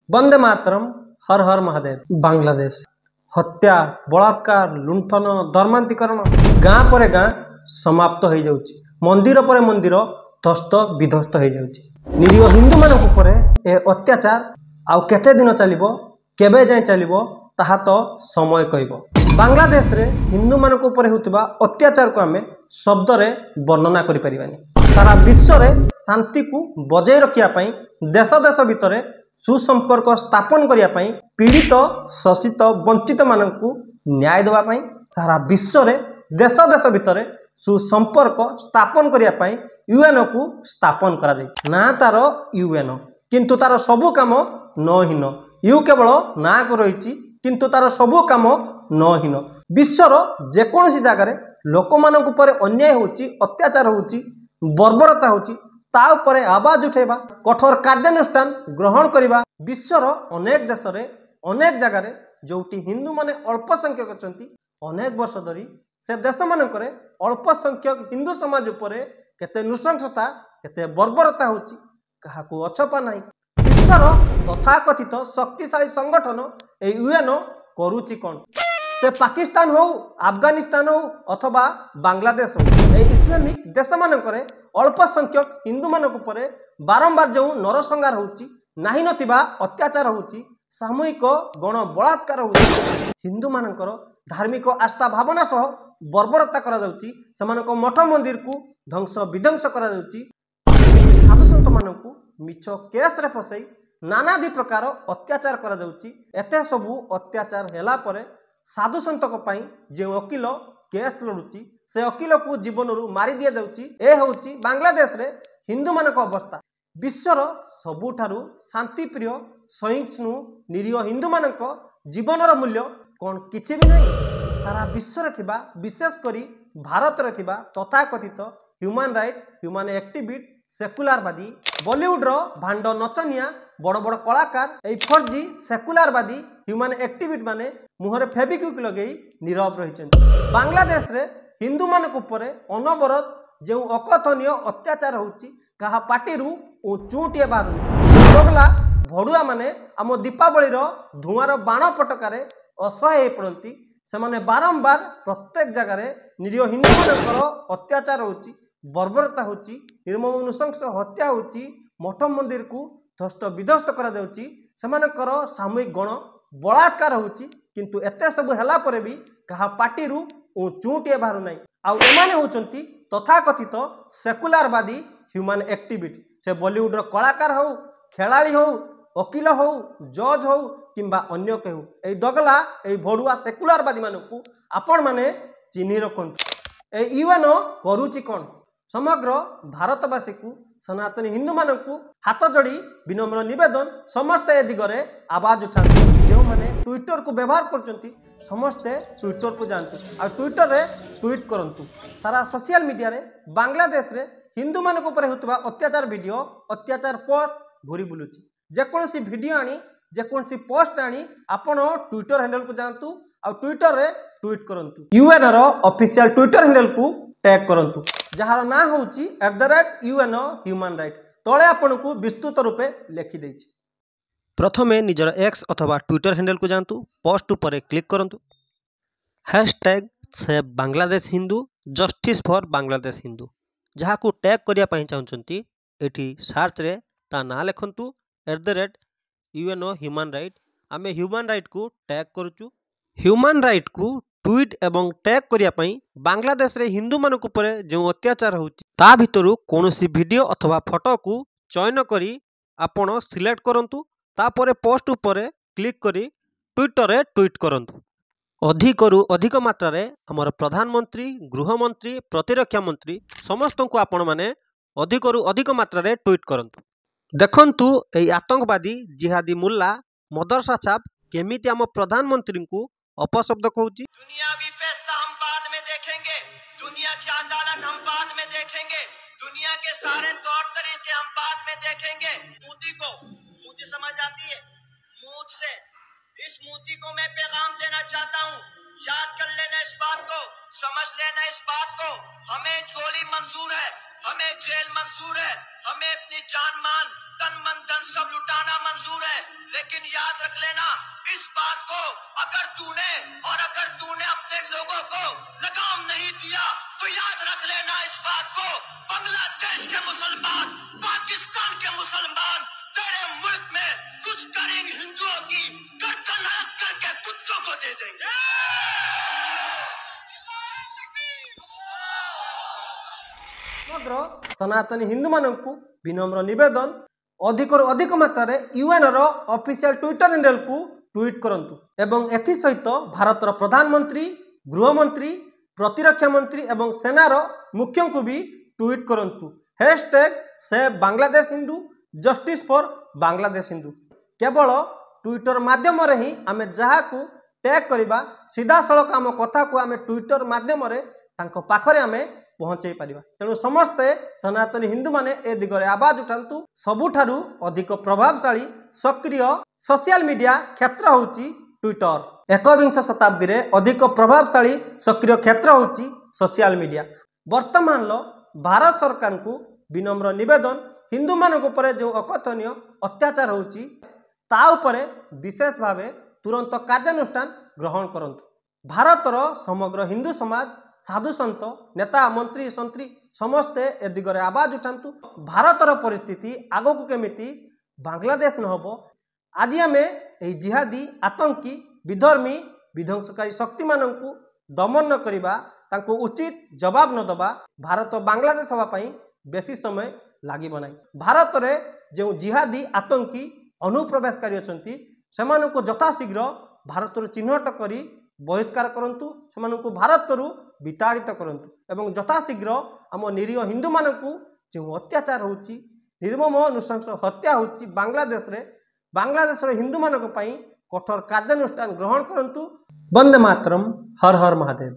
वंदे मातरम, हर हर महादेव। बांग्लादेश हत्या, बलात्कार, लुंठन, धर्मांतरण गाँ पर गाँ समाप्त हो जाउची। मंदिर पर मंदिर ध्वस्त विध्वस्त हो जाउची। निरीह हिंदू मानक ऊपर ए अत्याचार आउ केते दिन चलिबो, केबे जाय चलिबो ताहा तो समय कहबो। बांग्लादेश रे हिंदू मानक ऊपर होउतबा अत्याचार को आमे शब्द रे वर्णना करि परिबानी। सारा विश्व रे शांति को बजाय रखिया पई देश देश भितरे सुसंपर्क स्थापन करिया पई, पीड़ित शोषित वंचित मानकू न्याय देवा पई सारा विश्व रे देश देश भितरे सुसंपर्क स्थापन करिया पई यूएन को स्थापन करा जाय। ना तार यूएन किंतु तार सबु काम नहीन। यू केवल ना को रहिछि किंतु तार सबु काम नहीन। विश्वर जेकोसी जगार लोक मानक ऊपर अन्याय होउछि, अत्याचार होउछि, बर्बरता होउछि, ता उपरे आवाज उठेबा, कठोर कार्यानुष्ठान ग्रहण करिबा। विश्वर अनेक देश रे अनेक जगार जोटी हिंदू माने अल्प संख्यक अछंती, अनेक वर्ष धरी से देश मानकरे अल्प संख्यक हिंदू समाज उपरे केते नृशंसता, केते बर्बरता होउछि, काहाकू अछपा नाही। विश्वर तथाकथित शक्तिशाली संगठन ए यूएन करूछि कोन? से पाकिस्तान हो, अफगानिस्तान हो अथवा बांग्लादेश हो, ए इस्लामिक देश मानकरे अल्प संख्यक हिंदू मानक उपरे बारंबार जो नरसंहार होउछि, नाही नथिबा अत्याचार होउछि, सामूहिक गण बलात्कार होउछि, हिंदू मानकर धार्मिक आस्था भावना सह बर्बरता करा जाउछि, समानक मठ मंदिर को ध्वंस विध्वंस करा जाउछि, साधु संत मानकू मिछ केस रे फसई नानादि प्रकार अत्याचार करा जाउछि। एते सबु अत्याचार हेला परे साधु संतक पई जे वकील केस लड़ुची, से वकील को जीवन रु मारी दिया जाउची। ए होउची बांग्लादेश रे हिंदू मानक अवस्था। विश्वर सबुठारु शांतिप्रिय सहिष्णु निरीह हिंदू मानक जीवनर मूल्य कौन किछि भी नहीं। सारा विश्व रे थिबा, विशेष करी भारत रे थिबा तथाकथित ह्यूमन राइट, ह्यूमन एक्टिविस्ट, सेकुलारवादी, बॉलीवुड रो भांड नचनिया, बड़ बड़ कलाकार, ए फर्जी सेकुलारवादी ह्यूमन एक्टिविस्ट माने मुहरे फेबिक्विक लगेई नीरव रहिछन्ति। बांग्लादेश रे हिंदू मानक उपरे अनवरत जो अकथनीय अत्याचार होउछि, कहा पाटिरू ओ चूटिए बारुनी। दोगला भड़ुआ माने आम दीपावली रो धुआर बाण पटकारे असहाय हो पड़ती। सेमाने बारंबार प्रत्येक जगार निरीह हिंदू मानकर अत्याचार होउछि, बर्बरता होउछि, निर्मम नृशंस हत्या होउछि, मठ मंदिर को ध्वस्त विध्वस्त करा जाउछि, सेमानकर सामूहिक गण बलात्कार होउछि। किंतु एते सब हेला परे भी कहा पाटिरू ओ चूटिए बाहरु नाही। आउ एमाने होउछन्ति तथाकथित सेकुलारवादी ह्यूमन एक्टिविस्ट। से बॉलीवुड रो कलाकार हो, खेलाड़ी हो, वकील हो, जज हो किंबा अन्य केहू, ए दगला ए भड़ुआ सेकुलारवादी मानकू आपण माने चिन्हि रखन्तु। ए यूएन करूची कोन? समग्र भारतवासी को, सनातनी हिंदू मानकू हाथ जोड़ी विनम्र निवेदन, समस्ते ए दिगरे आवाज उठाते। जो माने ट्विटर को व्यवहार करचंती, समस्ते ट्विटर को जानतु आ ट्विटर रे ट्वीट करंतु। सारा सोशल मीडिया रे बांग्लादेश रे हिंदू मानक ऊपर होतबा अत्याचार वीडियो, अत्याचार पोस्ट घुरी बुलुची। जेकोसी वीडियो आनी, जेकोसी पोस्ट आनी आपण ट्विटर हैंडल को जानतु आ ट्विटर रे ट्वीट करंतु। यूएन रो ऑफिशियल ट्विटर हैंडल को टैग करंतु, जहार ना होउची @UN ह्यूमन राइट। तळे आपण को विस्तृत रूपे लिखि दैछि। प्रथमे निजर एक्स अथवा ट्विटर हैंडल को जानतु, पोस्ट ऊपर क्लिक करंतु, #save Bangladesh Hindu, justice for Bangladesh Hindu जहाँ को टैग करिया पई चाहुचंती। एठी सर्च रे ता ना लिखंतु @UN ह्यूमन राइट। आमे ह्यूमन राइट को टैग करूचु। ह्यूमन राइट को ट्वीट एवं टैग करिया पई बांग्लादेश रे हिंदू मानक ऊपर जो अत्याचार होउची ता भितरु कोनोसी वीडियो अथवा फोटो को चयन करी आपण सिलेक्ट करंतु। तापरे पोस्ट ऊपर क्लिक करी ट्विटर रे ट्वीट करंतु। अधिकरु अधिक मात्रा रे हमर प्रधानमंत्री, गृहमंत्री, प्रतिरक्षा मंत्री समस्त को आपण माने अधिकरु अधिक मात्रा रे ट्वीट करंतु। देखंतु एई आतंकवादी जिहादी मुल्ला मदरसा छाप केमिति हम प्रधानमंत्री को अपशब्द कहूची। दुनियावी फैसला हम बाद में देखेंगे, दुनिया की अदालत हम बाद में देखेंगे, दुनिया के सारे तौर तरीके हम बाद में देखेंगे। मोदी समझ आती है मूत से। इस मूर्ति को मैं पैगाम देना चाहता हूँ, याद कर लेना इस बात को, समझ लेना इस बात को। हमें गोली मंजूर है, हमें जेल मंजूर है, हमें अपनी जान मान, तन मन धन सब लुटाना मंजूर है, लेकिन अगर तूने अपने लोगों को लगाम नहीं दिया तो याद रख लेना इस बात को, बांग्लादेश के मुसलमान, पाकिस्तान के मुसलमान तेरे मुल्क में कुछ करेंगे, हिंदुओं की गर्दन अलग करके कुत्तों को दे देंगे। समग्र सनातनी हिंदू मानू विनम्र निवेदन, अधिक मात्रा यूएन ऑफिशियल ट्विटर हैंडल को ट्वीट करंतु एवं एथि सहित भारतर प्रधानमंत्री, गृहमंत्री, प्रतिरक्षा मंत्री एवं सेनार मुख्यों को भी ट्वीट करंतु। #Save Bangladesh Hindu, justice for Bangladesh Hindu. केवल ट्विटर माध्यम ही आम जहाँ को टैग करवा सीधा सड़क आम कथा को आम ट्विटर माध्यम पाखरे आम पहुंचाई पारिबा। तेणु समस्ते सनातनी हिंदू माने ए दिगरे आवाज उठांतु। सबुठारु अधिक प्रभावशाली सक्रिय सोशल मीडिया क्षेत्र होची ट्विटर। 21 शताब्दी रे अधिक प्रभावशाली सक्रिय क्षेत्र होची सोशल मीडिया। वर्तमान लो भारत सरकार को विनम्र निवेदन, हिंदू मानक उपरे जो अकथनीय अत्याचार होची ता उपरे विशेष भावे तुरंत कार्यानुष्ठान ग्रहण करंतु। भारतर समग्र हिंदू समाज, साधु सन्त, नेता, मंत्री, संत्री समस्ते ए दिगरे आवाज उठांतु। भारतर परिस्थिति आगो को केमिति बांग्लादेश न होबो, आज आमे एही जिहादी, आतंकी, विधर्मी, विध्वंसकारी शक्ति माननकु दमन न करिबा, तांको उचित जवाब न दबा भारत बांग्लादेश हवा पई बेसी समय लागिबो नाही। भारत रे जो जिहादी, आतंकी, अनुप्रवेशकारी अछंती सेमानकु यथाशीघ्र भारत चिन्हट करी बहिष्कार करंतु, सेमानकु भारतरु विताड़ित करंतु एवं यथाशीघ्र आम निरीह हिंदू मानकु जो अत्याचार होची, निर्मम नृशंस हत्या होची बांग्लादेश रे हिंदू मानक पई कठोर कार्यानुष्ठान ग्रहण करंतु। वंदे मातरम। हर हर महादेव।